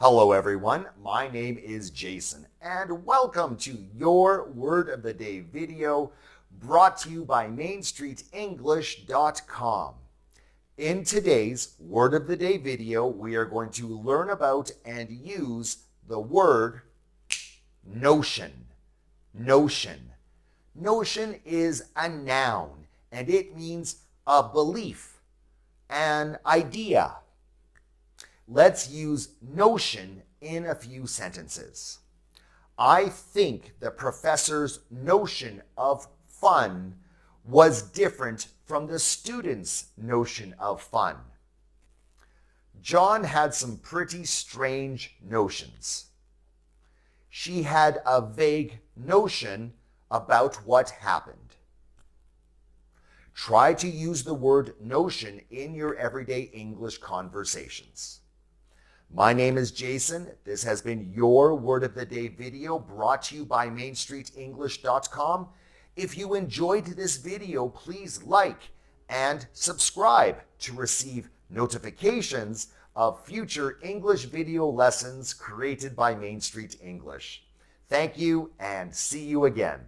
Hello everyone, my name is Jason and welcome to your Word of the Day video brought to you by MainStreetEnglish.com. In today's Word of the Day video, we are going to learn about and use the word notion. Notion. Notion is a noun and it means a belief, an idea. Let's use notion in a few sentences. I think the professor's notion of fun was different from the student's notion of fun. John had some pretty strange notions. She had a vague notion about what happened. Try to use the word notion in your everyday English conversations. My name is Jason. This has been your Word of the Day video brought to you by MainStreetEnglish.com. If you enjoyed this video, please like and subscribe to receive notifications of future English video lessons created by Main Street English. Thank you and see you again.